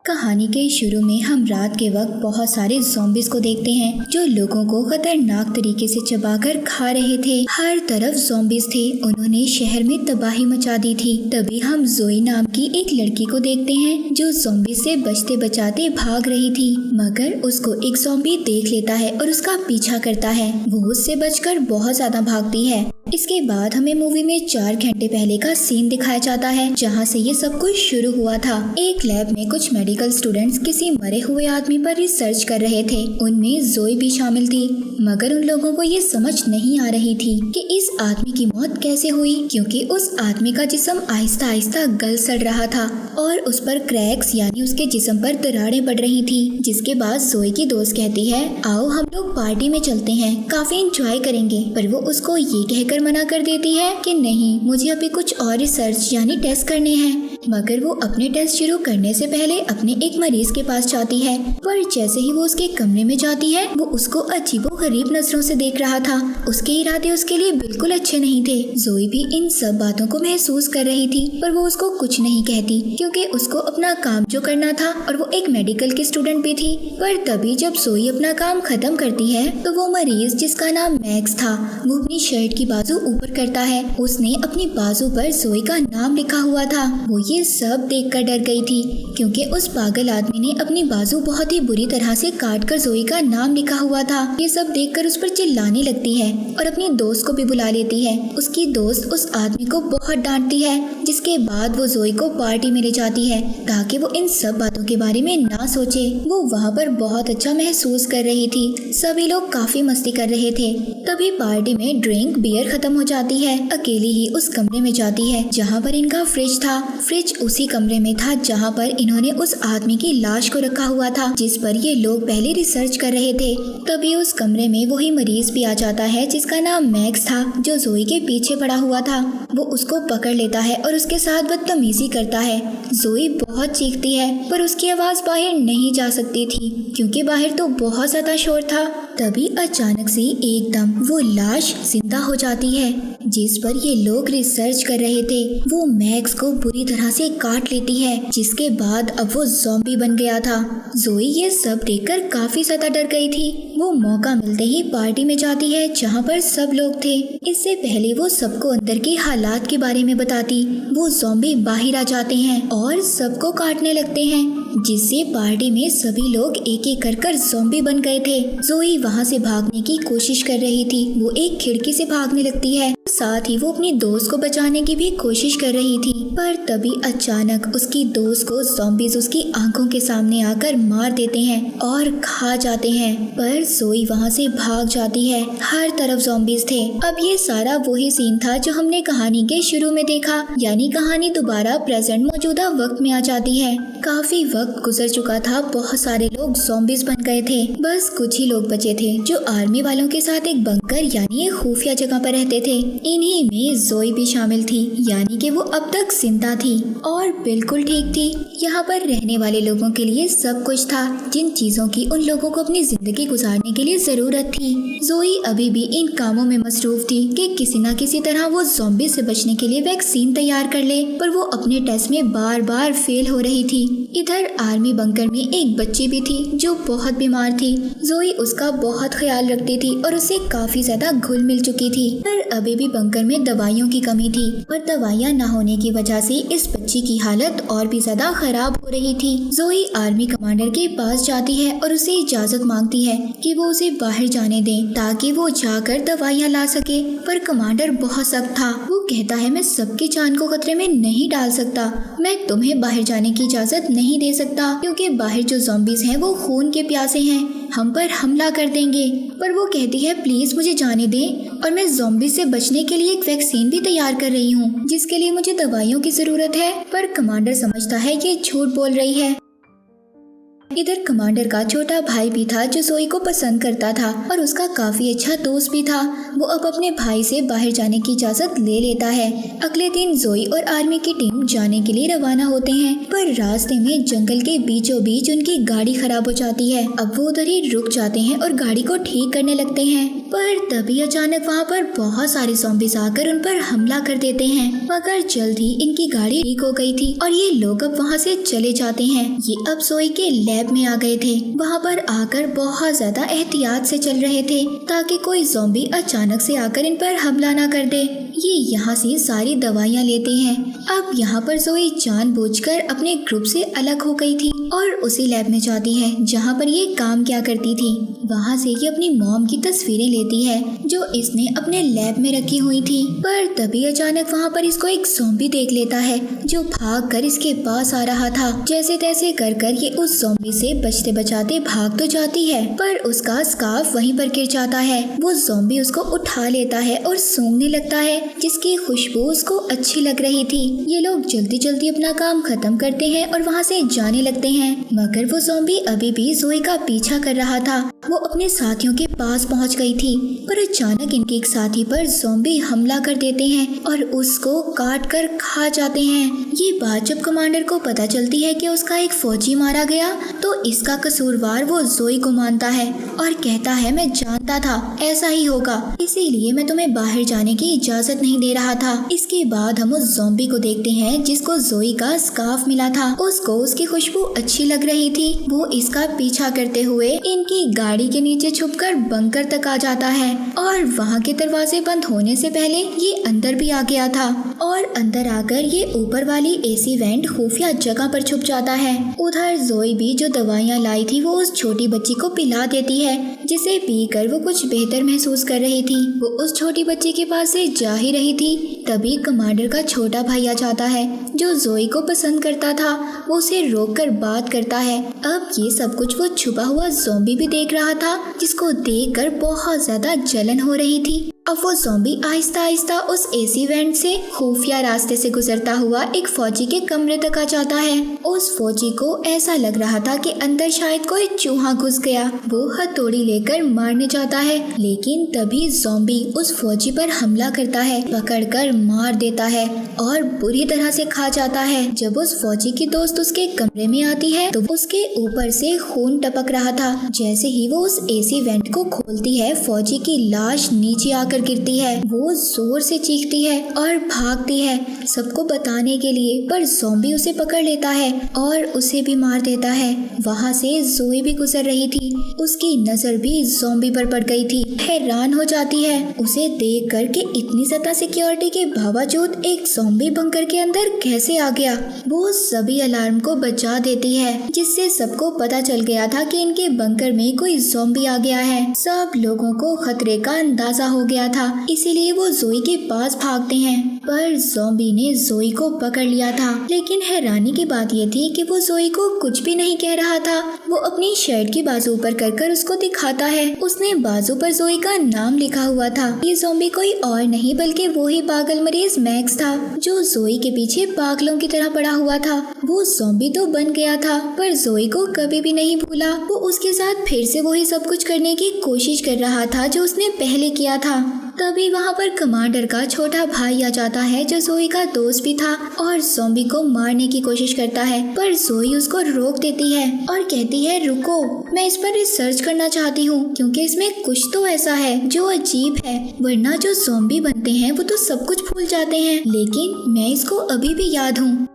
कहानी के शुरू में हम रात के वक्त बहुत सारे ज़ॉम्बीज को देखते हैं जो लोगों को खतरनाक तरीके से चबाकर खा रहे थे। हर तरफ ज़ॉम्बीज थे, उन्होंने शहर में तबाही मचा दी थी। तभी हम जोई नाम की एक लड़की को देखते हैं जो ज़ॉम्बीज से बचते बचाते भाग रही थी, मगर उसको एक ज़ॉम्बी देख लेता है और उसका पीछा करता है। वो उससे बचकर बहुत ज्यादा भागती है। इसके बाद हमें मूवी में 4 घंटे पहले का सीन दिखाया जाता है जहाँ से ये सब कुछ शुरू हुआ था। एक लैब में कुछ मेडिकल स्टूडेंट्स किसी मरे हुए आदमी पर रिसर्च कर रहे थे। उनमें जोई भी शामिल थी, मगर उन लोगों को ये समझ नहीं आ रही थी कि इस आदमी की मौत कैसे हुई, क्योंकि उस आदमी का जिस्म आहिस्ता आहिस्ता गल सड़ रहा था और उस पर क्रैक्स यानी उसके जिस्म पर दरारें पड़ रही थी। जिसके बाद जोई की दोस्त कहती है, आओ हम लोग पार्टी में चलते हैं, काफी एंजॉय करेंगे। पर वो उसको ये कहकर मना कर देती है कि नहीं, मुझे अभी कुछ और रिसर्च यानी टेस्ट करने हैं। मगर वो अपने टेस्ट शुरू करने से पहले अपने एक मरीज के पास जाती है, पर जैसे ही वो उसके कमरे में जाती है वो उसको अजीबोगरीब नजरों से देख रहा था। उसके इरादे उसके लिए बिल्कुल अच्छे नहीं थे। जोई भी इन सब बातों को महसूस कर रही थी, पर वो उसको कुछ नहीं कहती क्योंकि उसको अपना काम जो करना था और वो एक मेडिकल की स्टूडेंट भी थी। पर तभी जब जोई अपना काम खत्म करती है तो वो मरीज जिसका नाम मैक्स था वो अपनी शर्ट की बाजू ऊपर करता है। उसने अपनी बाजू पर जोई का नाम लिखा हुआ था। वो ये सब देखकर डर गई थी क्योंकि उस पागल आदमी ने अपनी बाजू बहुत ही बुरी तरह से काटकर जोई का नाम लिखा हुआ था। ये सब देखकर उस पर चिल्लाने लगती है और अपनी दोस्त को भी बुला लेती है। उसकी दोस्त उस आदमी को बहुत डांटती है, जिसके बाद वो जोई को पार्टी में ले जाती है ताकि वो इन सब बातों के बारे में ना सोचे। वो वहाँ पर बहुत अच्छा महसूस कर रही थी। सभी लोग काफी मस्ती कर रहे थे। तभी पार्टी में ड्रिंक बियर खत्म हो जाती है। अकेली ही उस कमरे में जाती है जहाँ पर इनका फ्रिज था। फ्रिज उसी कमरे में था जहाँ पर इन्होंने उस आदमी की लाश को रखा हुआ था जिस पर ये लोग पहले रिसर्च कर रहे थे। तभी उस कमरे में वही मरीज भी आ जाता है जिसका नाम मैक्स था, जो जोई के पीछे पड़ा हुआ था। वो उसको पकड़ लेता है और उसके साथ बदतमीजी करता है। जोई बहुत चीखती है पर उसकी आवाज बाहर नहीं जा सकती थी क्योंकि बाहर तो बहुत ज्यादा शोर था। तभी अचानक से एकदम वो लाश जिंदा हो जाती है जिस पर ये लोग रिसर्च कर रहे थे। वो मैक्स को बुरी तरह से काट लेती है, जिसके बाद अब वो ज़ॉम्बी बन गया था। जोई ये सब देखकर काफी ज्यादा डर गई थी। वो मौका मिलते ही पार्टी में जाती है जहाँ पर सब लोग थे। इससे पहले वो सबको अंदर के हालात के बारे में बताती। वो ज़ॉम्बी बाहर आ जाते हैं और सबको काटने लगते हैं, जिससे पार्टी में सभी लोग एक एक कर ज़ॉम्बी बन गए थे। जोई वहाँ से भागने की कोशिश कर रही थी। वो एक खिड़की से भागने लगती है, साथ ही वो अपनी दोस्त को बचाने की भी कोशिश कर रही थी। पर तभी अचानक उसकी दोस्त को ज़ॉम्बीज उसकी आंखों के सामने आकर मार देते हैं और खा जाते हैं। पर जोई वहाँ से भाग जाती है। हर तरफ ज़ॉम्बीज थे। अब ये सारा वही सीन था जो हमने कहानी के शुरू में देखा, यानी कहानी दोबारा प्रेजेंट मौजूदा वक्त में आ जाती है। काफी वक्त गुजर चुका था, बहुत सारे लोग ज़ॉम्बीज बन गए थे। बस कुछ ही लोग बचे थे जो आर्मी वालों के साथ एक बंकर यानी एक खुफिया जगह पर रहते थे। इन्हीं में जोई भी शामिल थी, यानी कि वो अब तक जिंदा थी और बिल्कुल ठीक थी। यहाँ पर रहने वाले लोगों के लिए सब कुछ था, जिन चीजों की उन लोगों को अपनी जिंदगी गुजारने के लिए जरूरत थी। जोई अभी भी इन कामों में मसरूफ थी कि किसी न किसी तरह वो ज़ॉम्बी से बचने के लिए वैक्सीन तैयार कर ले, पर वो अपने टेस्ट में बार बार फेल हो रही थी। इधर आर्मी बंकर में एक बच्ची भी थी जो बहुत बीमार थी। जोई उसका बहुत ख्याल रखती थी और उसे काफी ज्यादा घुल मिल चुकी थी, पर अभी भी बंकर में दवाइयों की कमी थी और दवाइयाँ न होने की वजह से इस बच्ची की हालत और भी ज्यादा खराब हो रही थी। जोई आर्मी कमांडर के पास जाती है और उसे इजाजत मांगती है कि वो उसे बाहर जाने दे ताकि वो जाकर दवाइयाँ ला सके, पर कमांडर बहुत सख्त था। वो कहता है, मैं सबकी जान को खतरे में नहीं डाल सकता, मैं तुम्हें बाहर जाने की इजाजत नहीं दे सकता क्योंकि बाहर जो ज़ॉम्बीज हैं वो खून के प्यासे हैं, हम पर हमला कर देंगे। पर वो कहती है, प्लीज मुझे जाने दें और मैं ज़ॉम्बी से बचने के लिए एक वैक्सीन भी तैयार कर रही हूँ जिसके लिए मुझे दवाइयों की जरूरत है। पर कमांडर समझता है कि झूठ बोल रही है। इधर कमांडर का छोटा भाई भी था जो जोई को पसंद करता था और उसका काफी अच्छा दोस्त भी था। वो अब अपने भाई से बाहर जाने की इजाजत ले लेता है। अगले दिन जोई और आर्मी की टीम जाने के लिए रवाना होते हैं, पर रास्ते में जंगल के बीचों बीच उनकी गाड़ी खराब हो जाती है। अब वो उधर ही रुक जाते हैं और गाड़ी को ठीक करने लगते हैं। पर तभी अचानक वहाँ पर बहुत सारे ज़ॉम्बीज आकर उन पर हमला कर देते हैं। मगर जल्द ही इनकी गाड़ी ठीक हो गई थी और ये लोग अब वहाँ से चले जाते हैं। ये अब ज़ोई के लैब में आ गए थे। वहाँ पर आकर बहुत ज्यादा एहतियात से चल रहे थे ताकि कोई ज़ॉम्बी अचानक से आकर इन पर हमला ना कर दे। ये यहाँ से सारी दवाइयाँ लेते हैं। अब यहाँ पर ज़ोई जानबूझकर अपने ग्रुप से अलग हो गई थी और उसी लैब में जाती है जहाँ पर ये काम किया करती थी। वहाँ से ये अपनी मॉम की तस्वीरें लेती है जो इसने अपने लैब में रखी हुई थी। पर तभी अचानक वहाँ पर इसको एक ज़ॉम्बी देख लेता है जो भाग कर इसके पास आ रहा था। जैसे तैसे कर ये उस ज़ॉम्बी से बचते बचाते भाग तो जाती है पर उसका स्कार्फ वहीं पर गिर जाता है। वो ज़ॉम्बी उसको उठा लेता है और सूंघने लगता है जिसकी खुशबू उसको अच्छी लग रही थी। ये लोग जल्दी जल्दी अपना काम खत्म करते हैं और वहाँ से जाने लगते हैं। मगर वो ज़ॉम्बी अभी भी ज़ोई का पीछा कर रहा था। वो अपने साथियों के पास पहुँच गई थी पर अचानक इनके एक साथी पर ज़ॉम्बी हमला कर देते हैं और उसको काट कर खा जाते हैं। ये बात जब कमांडर को पता चलती है कि उसका एक फौजी मारा गया तो इसका कसूरवार वो ज़ोई को मानता है और कहता है मैं जानता था ऐसा ही होगा, इसीलिए मैं तुम्हें बाहर जाने की इजाजत नहीं दे रहा था। इसके बाद हम उस ज़ॉम्बी को देखते हैं जिसको ज़ोई का स्कार्फ मिला था। उसको उसकी खुशबू अच्छी लग रही थी। वो इसका पीछा करते हुए इनकी गाड़ी के नीचे छुपकर बंकर तक आ जाता है और वहाँ के दरवाजे बंद होने से पहले ये अंदर भी आ गया था और अंदर आकर ये ऊपर वाली एसी वेंट खुफिया जगह पर छुप जाता है। उधर ज़ोई भी जो दवाइयाँ लाई थी वो उस छोटी बच्ची को पिला देती है जिसे पीकर वो कुछ बेहतर महसूस कर रही थी। वो उस छोटी बच्ची के पास से जा ही रही थी तभी कमांडर का छोटा भाई आ जाता है जो ज़ोई को पसंद करता था। वो उसे रोककर बात करता है। अब ये सब कुछ वो छुपा हुआ ज़ॉम्बी भी देख रहा था जिसको देखकर बहुत ज्यादा जलन हो रही थी। अब वो ज़ॉम्बी आहिस्ता आहिस्ता उस एसी वेंट से खुफिया रास्ते से गुजरता हुआ एक फौजी के कमरे तक आ जाता है। उस फौजी को ऐसा लग रहा था कि अंदर शायद कोई चूहा घुस गया। वो हथौड़ी लेकर मारने जाता है लेकिन तभी ज़ॉम्बी उस फौजी पर हमला करता है, पकड़कर मार देता है और बुरी तरह से खा जाता है। जब उस फौजी की दोस्त उसके कमरे में आती है तो उसके ऊपर से खून टपक रहा था। जैसे ही वो उस एसी वेंट को खोलती है फौजी की लाश नीचे आकर गिरती है। वो जोर से चीखती है और भागती है सबको बताने के लिए, पर ज़ॉम्बी उसे पकड़ लेता है और उसे भी मार देता है। वहाँ से ज़ोई भी गुजर रही थी। उसकी नजर भी ज़ॉम्बी पर पड़ गई थी। हैरान हो जाती है उसे देख कर के इतनी ज्यादा सिक्योरिटी के बावजूद एक ज़ॉम्बी बंकर के अंदर कैसे आ गया। वो सभी अलार्म को बजा देती है जिससे सबको पता चल गया था कि इनके बंकर में कोई ज़ॉम्बी आ गया है। सब लोगों को खतरे का अंदाजा हो गया था, इसीलिए वो ज़ोई के पास भागते हैं पर ज़ॉम्बी ने ज़ोई को पकड़ लिया था। लेकिन हैरानी की बात यह थी कि वो ज़ोई को कुछ भी नहीं कह रहा था। वो अपनी शर्ट की बाजू ऊपर कर उसको दिखाता है। उसने बाजू पर ज़ोई का नाम लिखा हुआ था। ये ज़ॉम्बी कोई और नहीं बल्कि वो ही पागल मरीज मैक्स था जो ज़ोई के पीछे पागलों की तरह पड़ा हुआ था। वो ज़ॉम्बी तो बन गया था पर ज़ोई को कभी भी नहीं भूला। वो उसके साथ फिर से वही सब कुछ करने की कोशिश कर रहा था जो उसने पहले किया था। तभी वहाँ पर कमांडर का छोटा भाई आ जाता है जो ज़ोई का दोस्त भी था और ज़ॉम्बी को मारने की कोशिश करता है पर ज़ोई उसको रोक देती है और कहती है रुको, मैं इस पर रिसर्च करना चाहती हूँ क्योंकि इसमें कुछ तो ऐसा है जो अजीब है, वरना जो ज़ॉम्बी बनते हैं वो तो सब कुछ भूल जाते हैं लेकिन मैं इसको अभी भी याद हूँ।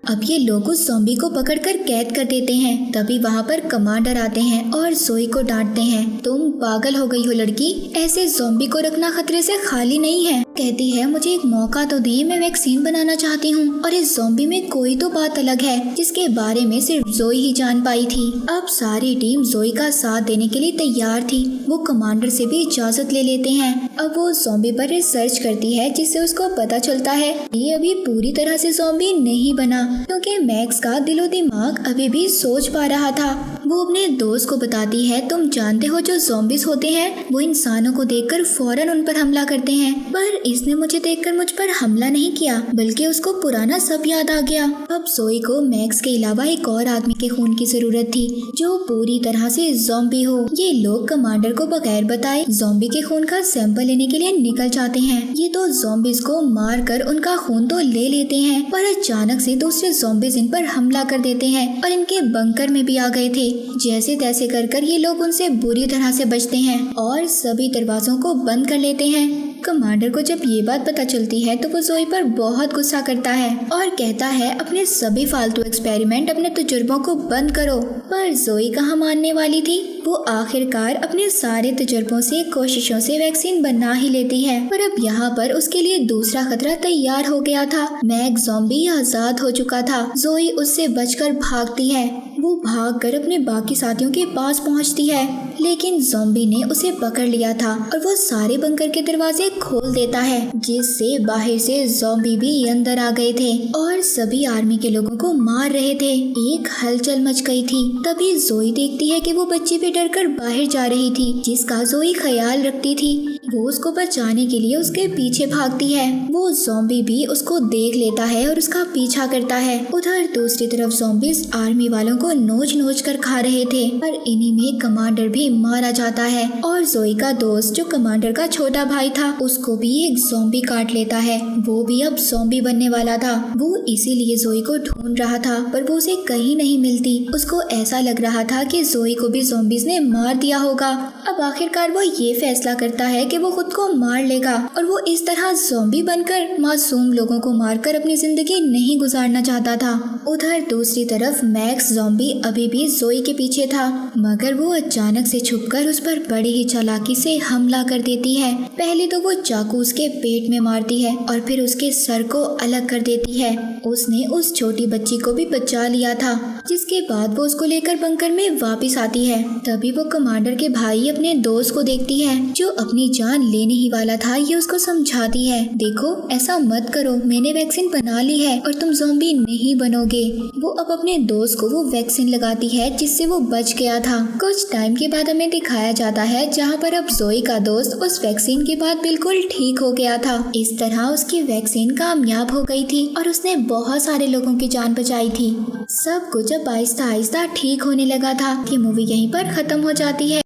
अब ये लोग उस ज़ॉम्बी को पकड़कर कैद कर देते हैं। तभी वहाँ पर कमांडर आते हैं और ज़ोई को डांटते हैं, तुम पागल हो गई हो लड़की, ऐसे ज़ॉम्बी को रखना खतरे से खाली नहीं है। कहती है मुझे एक मौका तो दे, मैं वैक्सीन बनाना चाहती हूँ और इस ज़ॉम्बी में कोई तो बात अलग है जिसके बारे में सिर्फ ज़ोई ही जान पाई थी। अब सारी टीम ज़ोई का साथ देने के लिए तैयार थी। वो कमांडर से भी इजाजत ले लेते हैं। अब वो ज़ॉम्बी पर रिसर्च करती है जिससे उसको पता चलता है ये अभी पूरी तरह से ज़ॉम्बी नहीं बना क्योंकि मैक्स का दिलो दिमाग अभी भी सोच पा रहा था। वो अपने दोस्त को बताती है तुम जानते हो जो ज़ॉम्बीज होते हैं वो इंसानों को देखकर फौरन उन पर हमला करते हैं, पर इसने मुझे देखकर मुझ पर हमला नहीं किया बल्कि उसको पुराना सब याद आ गया। अब ज़ोई को मैक्स के अलावा एक और आदमी के खून की जरूरत थी जो पूरी तरह से ज़ॉम्बी हो। ये लोग कमांडर को बगैर बताए ज़ॉम्बी के खून का सैंपल लेने के लिए निकल जाते हैं। ये तो ज़ॉम्बीज को मार कर उनका खून तो ले लेते हैं पर अचानक से दूसरे से ज़ॉम्बीज इन पर हमला कर देते हैं और इनके बंकर में भी आ गए थे। जैसे तैसे कर ये लोग उनसे बुरी तरह से बचते हैं और सभी दरवाजों को बंद कर लेते हैं। कमांडर को जब ये बात पता चलती है तो वो जोई पर बहुत गुस्सा करता है और कहता है अपने सभी फालतू एक्सपेरिमेंट, अपने तजुर्बों को बंद करो। पर जोई कहाँ मानने वाली थी। वो आखिरकार अपने सारे तजुर्बों से, कोशिशों से वैक्सीन बना ही लेती है। पर अब यहाँ पर उसके लिए दूसरा खतरा तैयार हो गया था। मैक ज़ॉम्बी आजाद हो चुका था। जोई उससे बचकर भागती है। वो भागकर अपने बाकी साथियों के पास पहुँचती है, लेकिन ज़ॉम्बी ने उसे पकड़ लिया था और वो सारे बंकर के दरवाजे खोल देता है, जिससे बाहर से ज़ॉम्बी भी अंदर आ गए थे और सभी आर्मी के लोगों को मार रहे थे। एक हलचल मच गई थी। तभी जोई देखती है कि वो बच्ची भी डरकर बाहर जा रही थी, जिसका जोई ख्याल रखती थी। वो उसको बचाने के लिए उसके पीछे भागती है। वो ज़ॉम्बी भी उसको देख लेता है और उसका पीछा करता है। उधर दूसरी तरफ ज़ॉम्बीज आर्मी वालों को नोच कर खा रहे थे और इन्हीं में कमांडर भी मारा जाता है और जोई का दोस्त जो कमांडर का छोटा भाई था, उसको भी एक ज़ॉम्बी काट लेता है। वो भी अब ज़ॉम्बी बनने वाला था। वो इसीलिए जोई को ढूंढ रहा था, पर वो उसे कहीं नहीं मिलती। उसको ऐसा लग रहा था कि जोई को भी ज़ॉम्बीज ने मार दिया होगा। अब आखिरकार वो ये फैसला करता है कि वो खुद को मार लेगा और वो इस तरह ज़ॉम्बी बनकर मासूम लोगों को मारकर अपनी जिंदगी नहीं गुजारना चाहता था। उधर दूसरी तरफ मैक्स ज़ॉम्बी अभी भी जोई के पीछे था, मगर वो अचानक से छुपकर उस पर बड़ी ही चालाकी से हमला कर देती है। पहले तो वो चाकू उसके पेट में मारती है और फिर उसके सर को अलग कर देती है। उसने उस छोटी बच्ची को भी बचा लिया था, जिसके बाद वो उसको लेकर बंकर में वापस आती है। तभी वो कमांडर के भाई अपने दोस्त को देखती है, जो अपनी जान लेने ही वाला था। ये उसको समझाती है, देखो ऐसा मत करो, मैंने वैक्सीन बना ली है और तुम ज़ॉम्बी नहीं बनोगे। वो अब अपने दोस्त को वो वैक्सीन लगाती है, जिससे वो बच गया था। कुछ टाइम के बाद हमें दिखाया जाता है जहाँ पर अब जोई का दोस्त उस वैक्सीन के बाद बिल्कुल ठीक हो गया था। इस तरह उसकी वैक्सीन कामयाब हो गई थी और उसने बहुत सारे लोगों की जान बचाई थी। सब कुछ अब आहिस्ता आहिस्ता ठीक होने लगा था कि मूवी यहीं पर खत्म हो जाती है।